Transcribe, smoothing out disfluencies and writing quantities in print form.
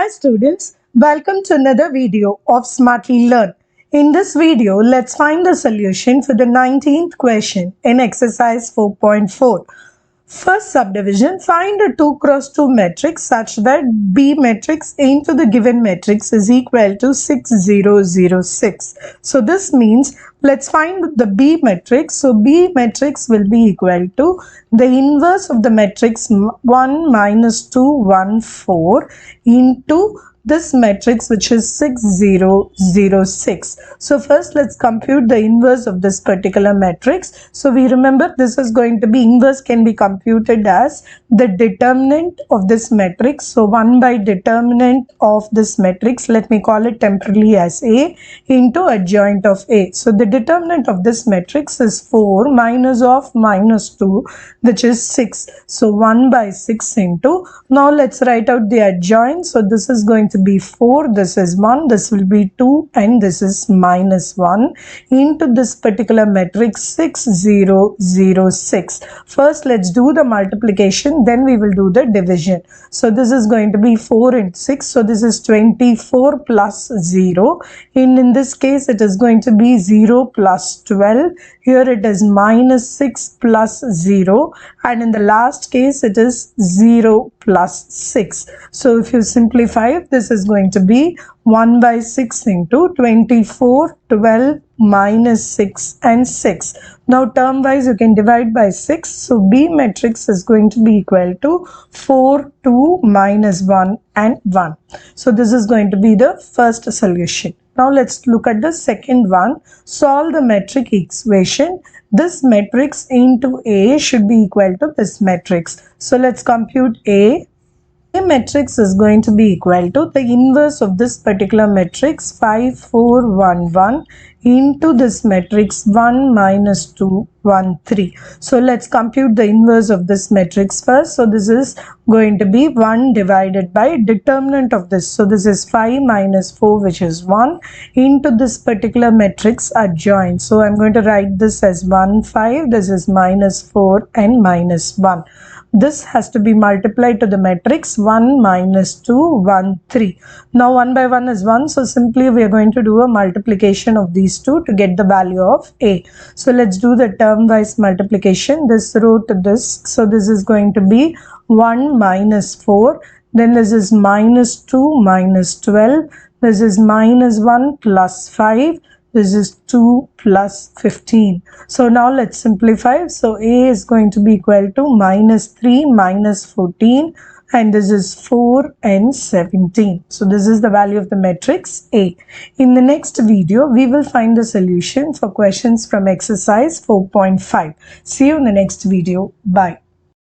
Hi students, welcome to another video of Smartly Learn. In this video, let's find the solution for the 19th question in exercise 4.4. First subdivision, find a 2 cross 2 matrix such that B matrix into the given matrix is equal to 6006. So this means let's find the B matrix. So B matrix will be equal to the inverse of the matrix 1 minus 2 1 4 into this matrix, which is 6006. So first let's compute the inverse of this particular matrix. So we remember this is going to be inverse can be computed as the determinant of this matrix. So 1 by determinant of this matrix, let me call it temporarily as A, into adjoint of A. So the determinant of this matrix is 4 minus of minus 2, which is 6. So 1 by 6 into, now let's write out the adjoint. So this is going to be 4, this is 1, this will be 2, and this is minus 1 into this particular matrix 6006. First let's do the multiplication, then we will do the division. So this is going to be 4 into 6, so this is 24 plus 0. In this case it is going to be 0 plus 12. Here it is minus 6 plus 0, and in the last case it is 0 plus 6. So if you simplify, this is going to be 1 by 6 into 24, 12 minus 6 and 6. Now term wise you can divide by 6. So B matrix is going to be equal to 4, 2 minus 1 and 1. So this is going to be the first solution. Now let's look at the second one. Solve the metric equation. This matrix into A should be equal to this matrix. So let's compute A. A matrix is going to be equal to the inverse of this particular matrix 5, 4, 1, 1 into this matrix 1 minus 2, 1, 3. So let's compute the inverse of this matrix first. So this is going to be 1 divided by determinant of this. So this is 5 minus 4, which is 1, into this particular matrix adjoint. So I'm going to write this as 1, 5. This is minus 4 and minus 1. This has to be multiplied to the matrix 1 minus 2, 1, 3. Now 1 by 1 is 1. So simply we are going to do a multiplication of these two to get the value of A. So let's do the term wise multiplication. This row to this. So this is going to be 1 minus 4. Then this is minus 2 minus 12. This is minus 1 plus 5. This is 2 plus 15. So now let's simplify. So A is going to be equal to minus 3 minus 14, and this is 4 and 17. So this is the value of the matrix A. In the next video, we will find the solution for questions from exercise 4.5. See you in the next video. Bye.